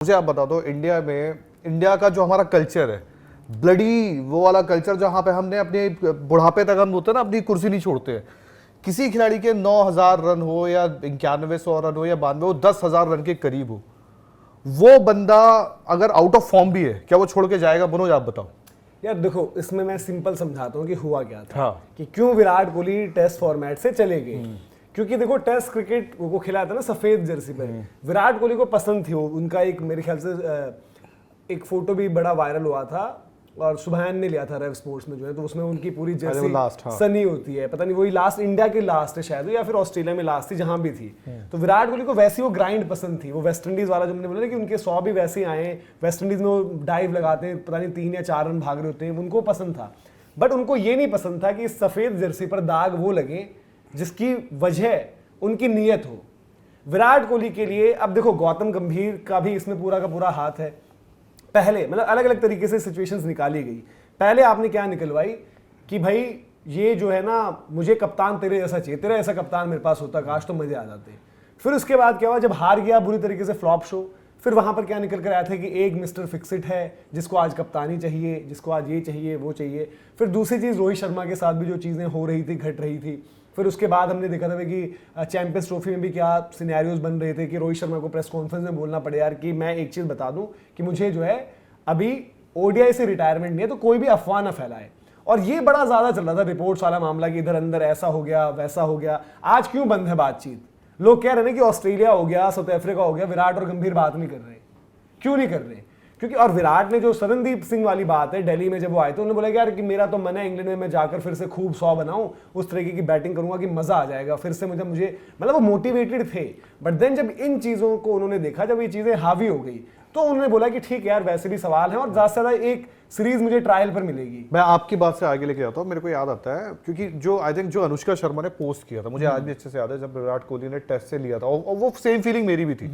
मुझे आप बता दो, इंडिया का जो हमारा कल्चर है, ब्लडी वो वाला कल्चर जहां पे हमने अपने बुढ़ापे तक हम होते हैं ना, अपनी कुर्सी नहीं छोड़ते हैं। किसी खिलाड़ी के 9,000 रन हो या 9100 रन हो या 92 हो, 10,000 रन के करीब हो, वो बंदा अगर आउट ऑफ फॉर्म भी है, क्या वो छोड़ के जाएगा? मनोज आप बताओ। यार देखो, इसमें मैं सिंपल समझाता हूँ कि हुआ क्या था। हाँ। कि क्यों विराट कोहली टेस्ट फॉर्मेट से चले गए। क्योंकि देखो, टेस्ट क्रिकेट वो खिलाया था ना सफेद जर्सी पे, विराट कोहली को पसंद थी वो। उनका एक, मेरे ख्याल से एक फोटो भी बड़ा वायरल हुआ था और सुभान ने लिया था रेव स्पोर्ट्स में जो है, तो उसमें उनकी पूरी जर्सी हाँ। सनी होती है, पता नहीं वही लास्ट इंडिया की लास्ट है शायद, या फिर ऑस्ट्रेलिया में लास्ट थी, जहां भी थी। तो विराट कोहली को वैसी वो ग्राइंड पसंद थी, वो वेस्ट इंडीज वाला जो मैंने बोला कि उनके 100 भी वैसे आए, वेस्ट इंडीज में वो डाइव लगाते हैं, पता नहीं 3 या 4 रन भाग रहे होते हैं, उनको पसंद था। बट उनको ये नहीं पसंद था कि इस सफेद जर्सी पर दाग वो लगे जिसकी वजह उनकी नीयत हो। विराट कोहली के लिए अब देखो, गौतम गंभीर का भी इसमें पूरा का पूरा हाथ है। पहले मतलब अलग अलग तरीके से सिचुएशंस निकाली गई। पहले आपने क्या निकलवाई कि भाई ये जो है ना, मुझे कप्तान तेरे जैसा चाहिए, तेरा ऐसा कप्तान मेरे पास होता काश तो मजे आ जाते। फिर उसके बाद क्या हुआ, जब हार गया बुरी तरीके से, फ्लॉप शो, फिर वहां पर क्या निकल कर आया था कि एक मिस्टर फिक्सिट है जिसको आज कप्तानी चाहिए, जिसको आज ये चाहिए वो चाहिए। फिर दूसरी चीज, रोहित शर्मा के साथ भी जो चीजें हो रही थी, घट रही थी। फिर उसके बाद हमने देखा था कि चैंपियंस ट्रॉफी में भी क्या सिनेरियोज बन रहे थे कि रोहित शर्मा को प्रेस कॉन्फ्रेंस में बोलना पड़े यार कि मैं एक चीज बता दूं कि मुझे जो है अभी ओडीआई से रिटायरमेंट नहीं है, तो कोई भी अफवाह ना फैलाए। और ये बड़ा ज्यादा चल रहा था रिपोर्ट्स वाला मामला कि इधर अंदर ऐसा हो गया वैसा हो गया। आज क्यों बंद है बातचीत? लोग कह रहे हैं कि ऑस्ट्रेलिया हो गया, साउथ अफ्रीका हो गया, विराट और गंभीर बात नहीं कर रहे। क्यों नहीं कर रहे? क्योंकि और विराट ने जो सरनदीप सिंह वाली बात है, दिल्ली में जब वो आए थे, उन्होंने बोला कि यार कि मेरा तो मन है इंग्लैंड में मैं जाकर फिर से खूब 100 बनाऊं, उस तरीके की बैटिंग करूंगा कि मजा आ जाएगा फिर से मुझे मतलब वो मोटिवेटेड थे। बट देन जब इन चीजों को उन्होंने देखा, जब ये चीजें हावी हो गई, तो उन्होंने बोला कि ठीक है यार, वैसे भी सवाल है और ज्यादा से ज्यादा एक सीरीज मुझे ट्रायल पर मिलेगी। मैं आपकी बात से आगे लेके जाता हूँ। मेरे को याद आता है क्योंकि जो आई थिंक जो अनुष्का शर्मा ने पोस्ट किया था, मुझे आज भी अच्छे से याद है, जब विराट कोहली ने टेस्ट से लिया था, और वो सेम फीलिंग मेरी भी थी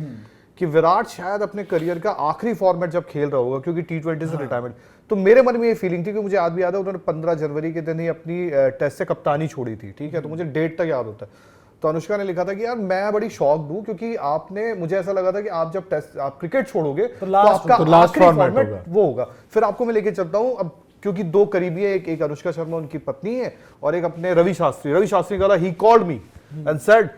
कि विराट शायद अपने करियर का आखिरी फॉर्मेट जब खेल रहा होगा, क्योंकि T20 से रिटायरमेंट। तो मेरे मन में ये फीलिंग थी कि मुझे आज भी याद है, उन्होंने 15 जनवरी के दिन ही अपनी टेस्ट से कप्तानी छोड़ी थी, ठीक है, तो मुझे डेट तक याद होता है। तो अनुष्का ने लिखा था कि यार मैं बड़ी शॉक हूं, क्योंकि आपने, मुझे ऐसा लगा था कि आप जब आप क्रिकेट छोड़ोगे तो आपका आखिरी फॉर्मेट वो होगा। फिर आपको मैं लेके चलता हूं अब, क्योंकि 2 करीबी है, एक अनुष्का शर्मा उनकी पत्नी है और एक अपने रवि शास्त्री का, he called me and said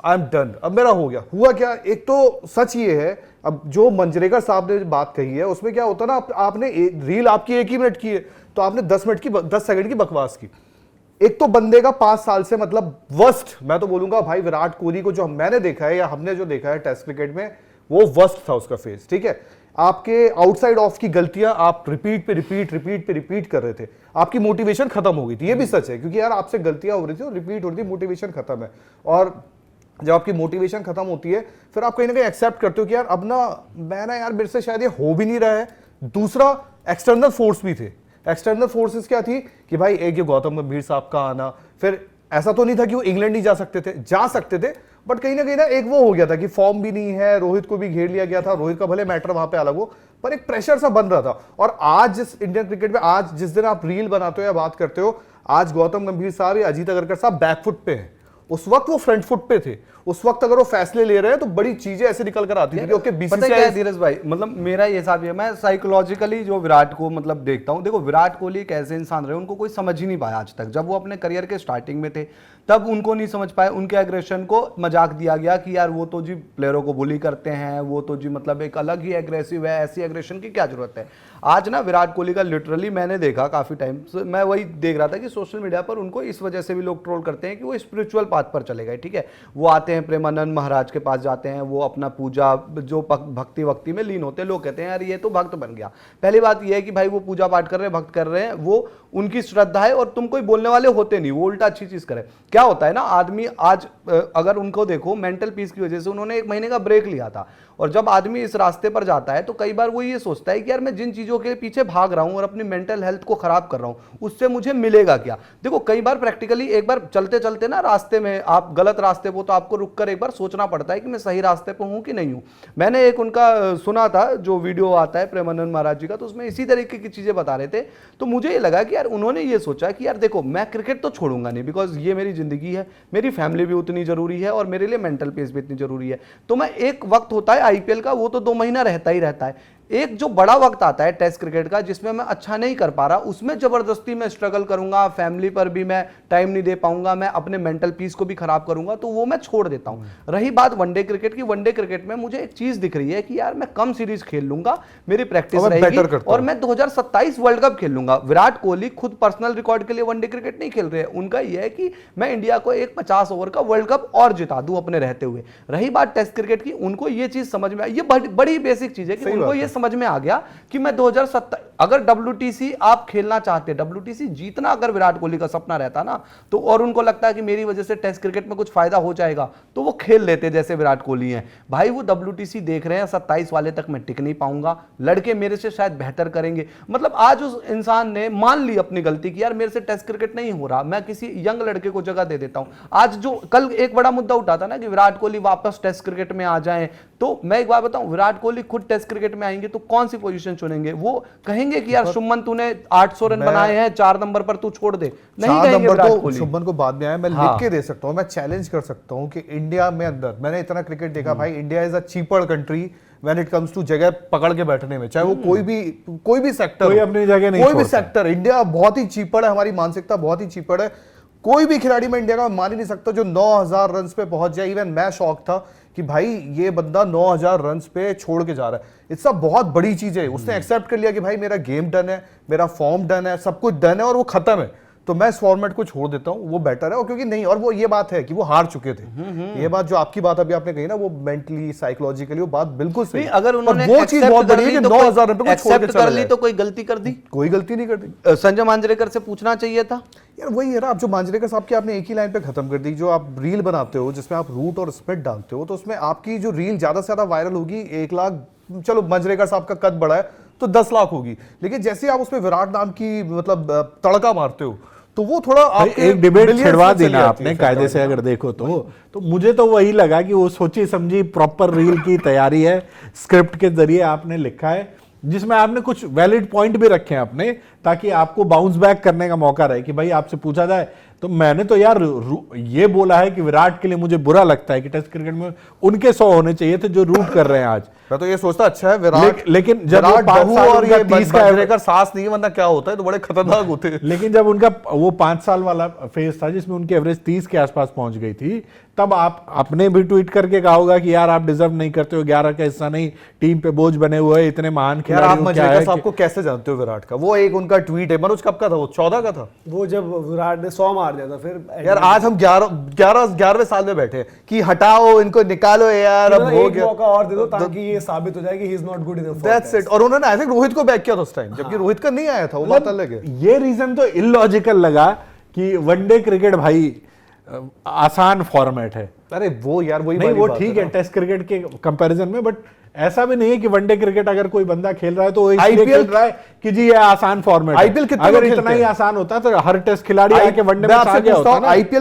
I am done, अब मेरा हो गया। हुआ क्या, एक तो सच ये है, अब जो मंजरेकर साहब ने बात कही है उसमें क्या होता है ना, आपने रील आपकी 1 ही मिनट की है, तो आपने 10 सेकंड की बकवास की। एक तो बंदे का 5 साल से मतलब वर्स्ट, मैं तो बोलूंगा भाई, विराट कोहली को जो मैंने देखा है या हमने जो देखा है टेस्ट क्रिकेट में, वो वर्स्ट था उसका फेस, ठीक है। आपके आउटसाइड ऑफ की गलतियां आप रिपीट पे रिपीट कर रहे थे, आपकी मोटिवेशन खत्म हो गई थी। ये भी सच है, क्योंकि यार आपसे गलतियां हो रही थी और रिपीट हो रही थी, मोटिवेशन खत्म है। और जब आपकी मोटिवेशन खत्म होती है, फिर आप कहीं ना कहीं एक्सेप्ट करते हो कि यार अब ना मैं ना यार मेरे से शायद ये हो भी नहीं रहा है। दूसरा, एक्सटर्नल फोर्स भी थे। एक्सटर्नल फोर्सेस क्या थी कि भाई एक ये गौतम गंभीर साहब का आना, फिर ऐसा तो नहीं था कि वो इंग्लैंड नहीं जा सकते थे, बट कहीं ना एक वो हो गया था कि फॉर्म भी नहीं है, रोहित को भी घेर लिया गया था। रोहित का भले मैटर वहां पे अलग हो, पर एक प्रेशर सा बन रहा था। और आज जिस इंडियन क्रिकेट में, आज जिस दिन आप रील बनाते हो या बात करते हो, आज गौतम गंभीर साहब या अजीत अगरकर साहब बैकफुट पे हैं, उस वक्त वो फ्रंट फुट पे थे। उस वक्त अगर वो फैसले ले रहे हैं तो बड़ी चीजें ऐसे निकल कर आती थी कि ओके बीसीसीआई। धीरज भाई, मतलब मेरा ये हिसाब है, मैं साइकोलॉजिकली जो विराट को मतलब देखता हूं, देखो विराट कोहली एक ऐसे इंसान रहे, उनको कोई समझ ही नहीं पाया आज तक। जब वो अपने करियर के स्टार्टिंग में थे तब उनको नहीं समझ पाए, उनके एग्रेशन को मजाक दिया गया कि यार वो तो जी प्लेयरों को बुली करते हैं, वो तो जी मतलब एक अलग ही एग्रेसिव है, ऐसी एग्रेशन की क्या जरूरत है। आज ना विराट कोहली का लिटरली मैंने देखा काफी टाइम से, मैं वही देख रहा था कि सोशल मीडिया पर उनको इस वजह से भी लोग ट्रोल करते हैं कि वो स्पिरिचुअल पाथ पर चले गए, ठीक है। वो आते हैं प्रेमानंद महाराज के पास जाते हैं, वो अपना पूजा जो भक्ति वक्ति में लीन होते हैं, लोग कहते हैं यार ये तो भक्त बन गया। पहली बात ये है कि भाई वो पूजा पाठ कर रहे हैं, भक्त कर रहे हैं, वो उनकी श्रद्धा है और तुम कोई बोलने वाले होते नहीं, वो उल्टा अच्छी चीज करे। क्या होता है ना, आदमी आज अगर उनको देखो, मेंटल पीस की वजह से उन्होंने 1 महीने का ब्रेक लिया था, और जब आदमी इस रास्ते पर जाता है तो कई बार वो ये सोचता है कि यार मैं जिन चीजों के पीछे भाग रहा हूं और अपनी मेंटल हेल्थ को खराब कर रहा हूं, उससे मुझे मिलेगा क्या। देखो कई बार प्रैक्टिकली एक बार चलते चलते ना रास्ते में आप गलत रास्ते पर, तो आपको रुक कर एक बार सोचना पड़ता है कि मैं सही रास्ते पर हूं कि नहीं हूं। मैंने एक उनका सुना था जो वीडियो आता है प्रेमानंद महाराज जी का, तो उसमें इसी तरीके की चीजें बता रहे थे। तो मुझे ये लगा कि यार उन्होंने ये सोचा कि यार देखो मैं क्रिकेट तो छोड़ूंगा नहीं, बिकॉज ये मेरी जिंदगी है, मेरी फैमिली भी उतनी जरूरी है और मेरे लिए मेंटल पीस भी इतनी जरूरी है। तो मैं एक वक्त होता है आईपीएल का, वो तो 2 महीना रहता ही रहता है। एक जो बड़ा वक्त आता है टेस्ट क्रिकेट का जिसमें मैं अच्छा नहीं कर पा रहा, उसमें जबरदस्ती मैं स्ट्रगल करूंगा, फैमिली पर भी मैं टाइम नहीं दे पाऊंगा, मैं अपने मेंटल पीस को भी खराब करूंगा, तो वो मैं छोड़ देता हूं। रही बात वनडे क्रिकेट की, वनडे क्रिकेट में मुझे एक चीज दिख रही है कि यार मैं कम सीरीज खेल लूंगा, मेरी प्रैक्टिस रहेगी और मैं 2027 वर्ल्ड कप खेल लूंगा। विराट कोहली खुद पर्सनल रिकॉर्ड के लिए वनडे क्रिकेट नहीं खेल रहे हैं, उनका यह है कि मैं इंडिया को एक 50 ओवर का वर्ल्ड कप और जिता दूं अपने रहते हुए। रही बात टेस्ट क्रिकेट की, उनको ये चीज समझ में आई, ये बड़ी बेसिक चीज है कि उनको ये समझ में आ गया कि मैं 2027 अगर WTC आप खेलना चाहते, WTC जीतना अगर विराट कोहली का सपना रहता ना, तो और उनको लगता है कि मेरी वजह से टेस्ट क्रिकेट में कुछ फायदा हो जाएगा, तो वो खेल लेते जैसे विराट कोहली हैं। भाई वो WTC देख रहे हैं 27 वाले तक मैं टिक नहीं पाऊंगा, लड़के मेरे से शायद बेहतर करेंगे। मतलब आज उस इंसान ने मान ली अपनी गलती कि यार मेरे से टेस्ट क्रिकेट नहीं हो रहा, मैं किसी यंग लड़के को जगह दे देता हूं। आज जो कल एक बड़ा मुद्दा उठा था ना कि विराट कोहली वापस टेस्ट क्रिकेट में आ जाएं, तो मैं एक बात बताऊं, विराट कोहली खुद टेस्ट क्रिकेट में आएंगे तो कौन सी पोजीशन चुनेंगे? वो कहेंगे कि यार शुभमन तूने 800 रन बनाए हैं, 4 नंबर पर तू छोड़ दे, नहीं कहेंगे विराट कोहली। शुभमन को बाद में आया, मैं लिख के दे सकता हूं, मैं चैलेंज कर सकता हूं कि इंडिया में अंदर मैंने इतना क्रिकेट देखा भाई, India is a cheaper country when it comes to जगह पकड़ के बैठने में, चाहे वो कोई भी सेक्टर, कोई अपनी जगह नहीं कोई भी सेक्टर। इंडिया बहुत ही चीपड़ है, हमारी मानसिकता बहुत ही चीपड़ है। कोई भी खिलाड़ी में इंडिया का मान ही नहीं सकता जो 9000 रन पे पहुंच जाए। इवन मैं शॉक था कि भाई ये बंदा 9000 रन पे छोड़ के जा रहा है, इससे बहुत बड़ी चीज है। उसने एक्सेप्ट कर लिया कि भाई मेरा गेम डन है, मेरा फॉर्म डन है, सब कुछ डन है और वो खत्म है, तो मैं इस फॉर्मेट को छोड़ देता हूं, वो बेटर है। और क्योंकि नहीं, और वो ये बात है कि वो हार चुके थे। ये बात जो आपकी बात अभी आपने कही ना, वो मेंटली साइकोलॉजिकली वो बात बिल्कुल सही। अगर उन्होंने वो चीज बहुत बड़ी है कि 9000 रन पे कोई छोड़ के चला कर ली तो कोई गलती कर दी? कोई गलती नहीं कर दी। संजय मांजरेकर से पूछना चाहिए था यार वही है ना, आप जो मांजरेकर साहब की आपने एक ही लाइन पे खत्म कर दी। जो आप रील बनाते हो जिसमें आप रूट और स्प्लिट डालते हो, तो उसमें आपकी जो रील ज्यादा से ज्यादा वायरल होगी 1 लाख, चलो मांजरेकर साहब का कद बड़ा है तो 10 लाख होगी, लेकिन जैसे आप उसमें विराट नाम की मतलब तड़का मारते हो तो वो थोड़ा आपके एक डिबेट छिड़वा देना आपने कायदे से अगर देखो तो मुझे तो वही लगा कि वो सोची समझी प्रॉपर रील की तैयारी है, स्क्रिप्ट के जरिए आपने लिखा है जिसमें आपने कुछ वैलिड पॉइंट भी रखे हैं अपने, ताकि आपको बाउंस बैक करने का मौका रहे कि भाई आपसे पूछा जाए। तो मैंने तो यार ये बोला है कि विराट के लिए मुझे बुरा लगता है कि टेस्ट क्रिकेट में उनके 100 होने चाहिए थे जो रूट कर रहे हैं आज। मैं तो ये सोचता अच्छा है विराट, लेकिन जब विराट बहू और ये 30 का सास नहीं, वरना क्या होता है तो बड़े खतरनाक होते हैं। लेकिन जब उनका वो 5 साल वाला फेज था जिसमें उनकी एवरेज 30 के आसपास पहुंच गई थी, तब आप अपने भी ट्वीट करके कहा होगा कि यार आप डिजर्व नहीं करते हो, 11 का हिस्सा नहीं, टीम पे बोझ बने हुए इतने महान खिलाड़ी। आप मांजरेकर साहब को कैसे जानते हो विराट का? वो एक उनका ट्वीट है, मनोज कब का था वो? 14 का था वो जब विराट ने 100 मार दिया था। फिर यार आज हम 11वें साल में बैठे कि हटाओ इनको, निकालो यार, अब हो गया, मौका और दे दो ताकि ये साबित हो जाए कि he is not good enough. That's it. और उन्होंने आई थिंक रोहित को बैक किया था उस टाइम, जबकि रोहित का नहीं आया था, वो बात अलग है। ये रीजन तो इलॉजिकल लगा कि वनडे क्रिकेट भाई आसान फॉर्मेट है। अरे वो यार वही नहीं, वो ठीक है टेस्ट क्रिकेट के कंपैरिजन में, बट ऐसा भी नहीं है कि वनडे क्रिकेट अगर कोई बंदा खेल रहा है तो इसलिए खेल रहा है कि जी ये आसान फॉर्मेट है। आईपीएल कितने अगर इतना ही आसान होता तो हर टेस्ट खिलाड़ी आके वनडे में आ गया होता ना। आईपीएल